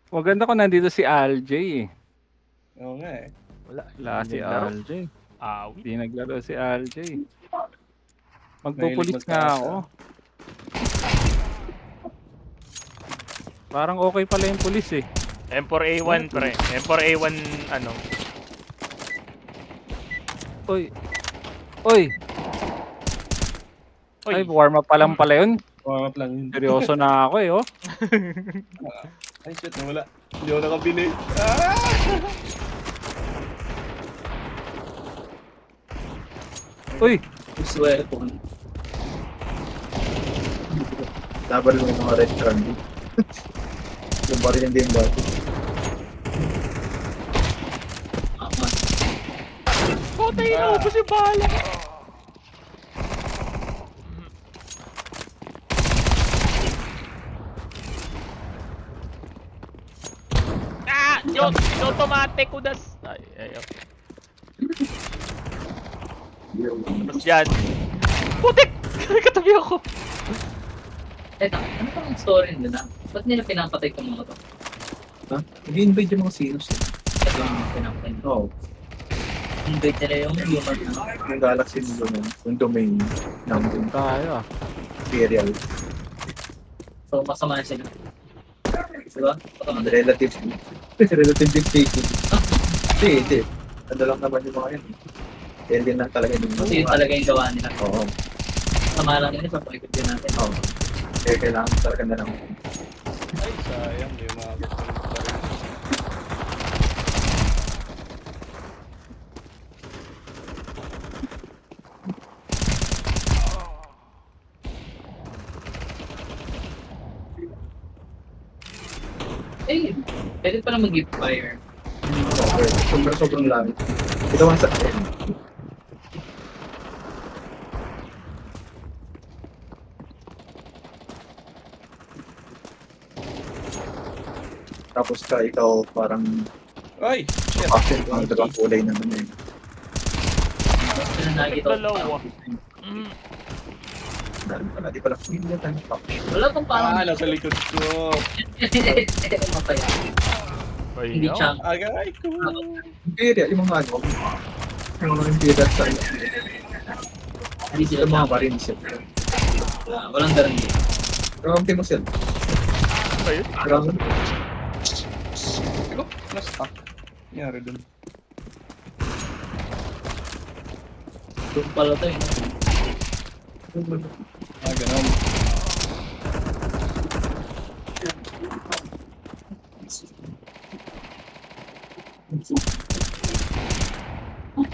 Maganda kung nandito si Aljay eh. Oo nga eh. Wala, Wala hindi si naglaro. Aljay. Awit. Hindi naglaro si Aljay. Mahilig Magpupulis nga magkasa. ako. Parang okay pala yung pulis eh. M4A1 pre. M4A1 ano. Uy. Uy. Ay, Uy. warm up pa lang pala yun. Warm up lang yun. Seryoso na ako eh, oh. Ay shit, nawala. Hindi ako nakabili. Ah! Uy. Swear po. Laban mo yung mga red card. Yung pa rin hindi yung bata. Putay na, ubos yung bala. Ah! Yung automatic ko das. Ay, okay. Tapos yan. Putik! Katabi ako. Eto, ano pang story nila? Ba't nila pinapatay itong mga to? Ha? Nag-invade yung mga sinos eh. Ito yung pinapatay nila. Oo. Invade nila yung human na. Yung galaxy nila yung domain ng Tayo ah. Imperial. So, masama na sila. Diba? Relative. Relative speaking. Hindi. Ano lang naman yung mga yun. Alien lang talaga yung Kasi yun talaga yung gawa nila. Oo. Sama lang nila sa pakikot din natin. Oo. Kaya kailangan talaga na lang. Ay, sayang. Hindi umabot ng baril. Eh, pwede pala mag-gift fire. Okay. Sobrang lami. Ito ang sa tapos ikaw parang Ay! Shit! action ang dalawang kulay naman eh. Ano nakikita ko? Dalawa. Mm. Dahil pala, di pala hindi na tayo faction. Wala pang parang... Ah, nasa likod ko. Mapaya. Ay, Hindi no. champ. Agay ko. Imperial, yung mga ano, yung mga Imperial sa Hindi sila yung mga champ. marines yun. Walang garanti. Grabe mo sila. Ayun. Grabe. Iko, na-stuck. Nangyari dun. Doon pala to eh. Ah, ganun.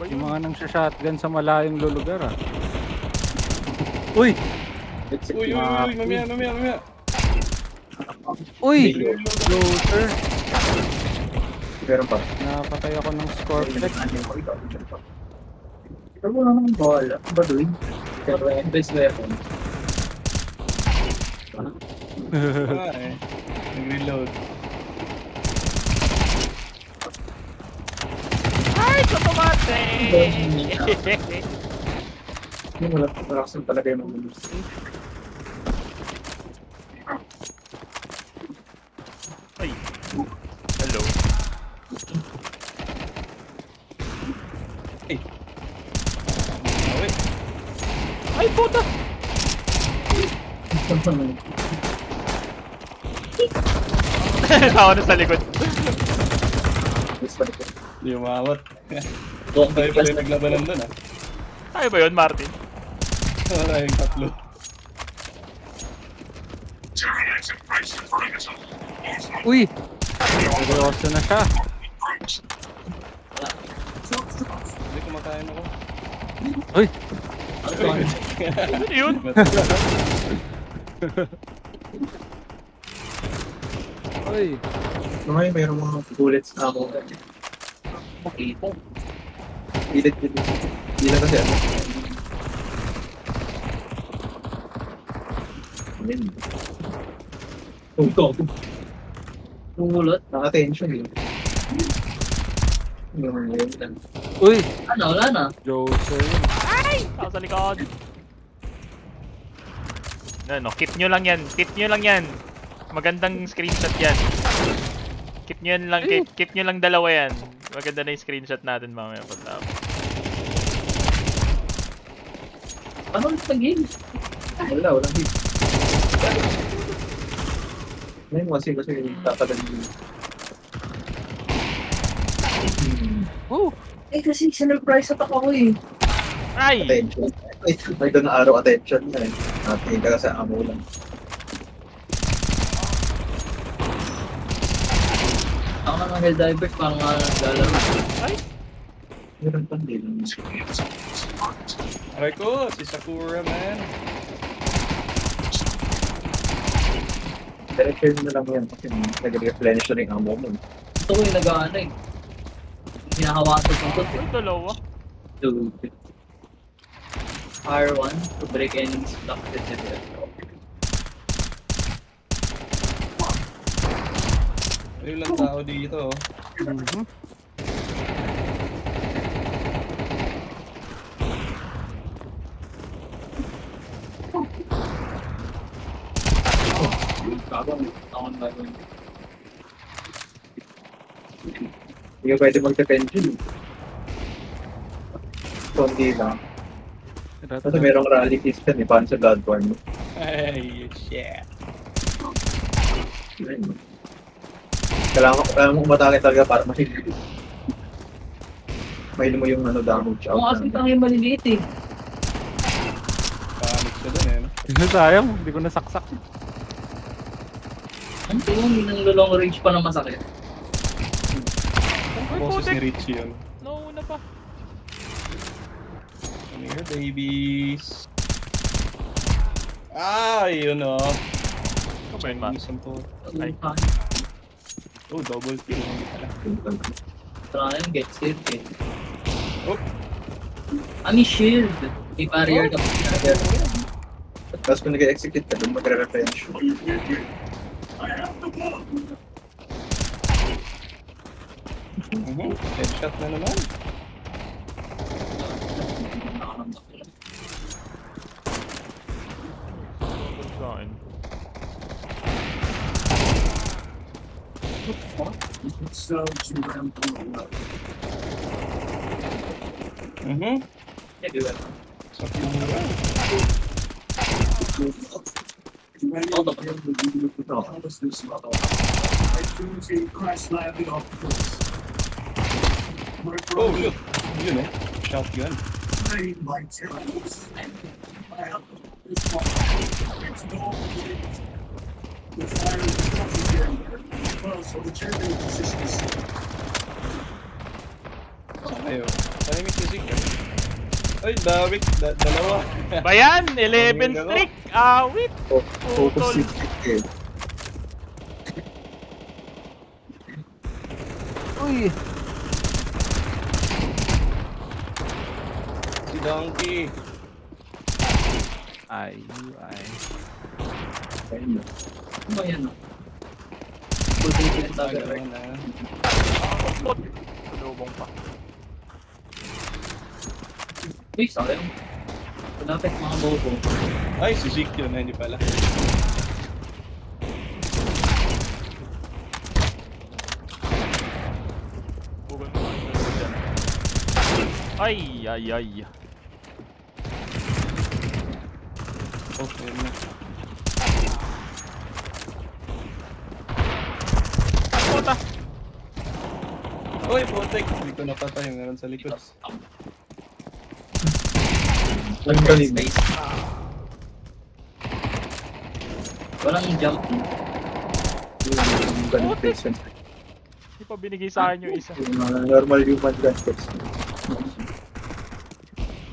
Yung mga nang shotgun sa malayong lulugar ah. Uy! Uy, mamaya. Uy! Closer! Meron pa. Napatay ako ng Scorplex. Pero wala namang bala. Ano ba doon? Pero best weapon. Ah, eh. Nag-reload. Ay, automatic! Yung wala rason talaga yung mga moves. Ay. Hello. Away. Ay, puta! Tawa na sa likod. Mas balik ko. Hindi umawat. Doon Tayo pala yung naglabanan dun ah. Tayo ba yun, Martin? Wala yung tatlo. Uy! Seryoso na siya. Hindi kumakain ako. Uy! Ano yun? Uy! Ngayon mayroong mga bullets na ako. Okay po. Pilit. Hindi lang kasi ano. Ayun. Ito. Pumulot. Naka-attention eh. Yung yun. Uy! Ano, wala na. Joser yun. Tao sa likod. Ano, kit nyo lang yan. Kit nyo lang yan. Magandang screenshot yan. Keep nyo yan lang, keep nyo lang dalawa yan. Maganda na yung screenshot natin mamaya pagtapos. Paano ulit na game? Walang hit. Ngayon kasi tatagal yung... Oh! Eh kasi sinurprise attack ako eh. Ay! Attention. May doon na araw attention na eh. Natin ka sa amo lang. Ako ng mga Helldivers parang naglalaro. Ay! Meron pa din. Aray ko, si Sakura, man. Direct-share mo na lang yan kasi nag-replenish na rin ang amo mo. Ito ko yung nag-ano eh. Hinahawakan ko itong Ang dalawa. to R1 to break enemies block with the Ay, ilang tao dito, oh. Mhm. Hindi ka pwede mag-detention. Kundi lang. Kasi merong rally system eh, paano sa Bloodborne. Ay, shit. Kailangan mo umatake talaga para mahigit. Mahilo mo yung damage out. Kung kasi tayo maliliit eh. Panic siya dun, eh. no? Sayang, hindi ko nasaksak. Ang tingin, hindi nang long range pa na masakit. Uy, Boses ni putik! Richie yun. Nauna pa. Come here, babies. Ah, yun, oh. Kumain ma. Isang po. Ay. Oh, double kill. Hindi pala. Try and get saved eh. Oh. May shield. May barrier ka. Tapos kung nag-execute ka, doon magre-refresh. Headshot na naman. Sa akin. Everywhere. Sa pura. All the Oh, shoot. Yun, oh. Shotgun. Saan kayo? Tahimik si Zeke. Ay, Davik. Dalawa. Bayan! 11 streak! Awit! Focus 60 eh. Uy! Si Donkey. Ay. Ayun na. Ano ba yan? Full safety and dagger. Gano'n na. Lubong pa. Uy, sayang. Malapit mga bobo. Ay, si Zeke yun. Hindi pala. Bugan mo ang dalawa dyan. Ay! Oh, ayun na. Puta! Uy, putik. Hindi ko napatay. Meron sa likod. Ang galing. Space. Walang jump. Yung galing face yun. Hindi pa binigay sa akin yung isa. Yung mga normal human gun face.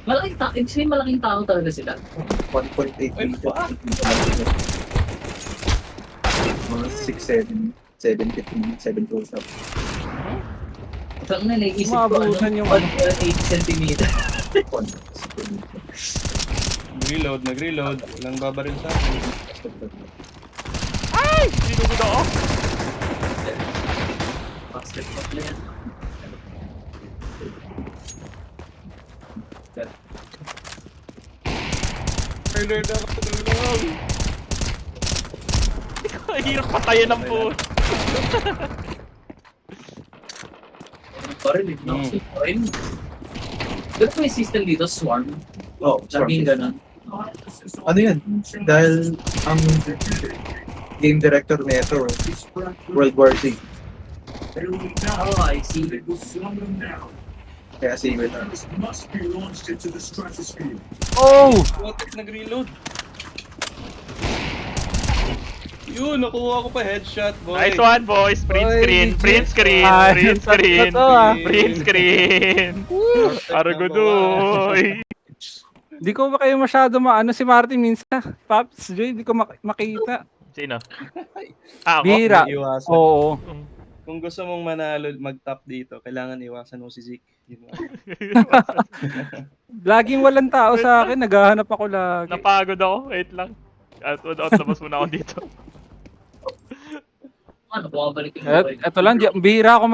Malaking tao talaga sila. 1.8 Ay, meter. fuck. Mga 6, 7, 15, 7 goes up. Saan na naisip ko Maabutan yung ano. 1.8 cm. Nag-reload. Walang babaril sa akin. Ay! Sinugod ako! Basketball player. Murder na ako. Tulong. Hirap patayan ng po. pa rin. No-sleep pa rin. Pero may system dito, Swarm. Oh, Laging ganun. ano yan? Dahil ang game director nito, World War Z. Oh, I see. Kaya si Wait. Oh! Watek nag-reload. Yun, nakuha ko pa headshot, boy. Nice one, boys. Print Oy, screen, legit. print screen, Ay, print tatlo screen, to, ah. print screen. Aragodoy. Di ko ba kayo masyado maano si Martin minsan? Pops, Joy, di ko makita. Sino? Ah, ako? Bihira. Iwasan. Oo. Kung gusto mong manalo, mag-top dito, kailangan iwasan mo si Zeke. Yun lang. Laging walang tao sa akin, naghahanap ako lagi. Napagod ako. Wait lang. Out labas muna ako dito. Ano, bumabalik yung Eto lang, bihira ako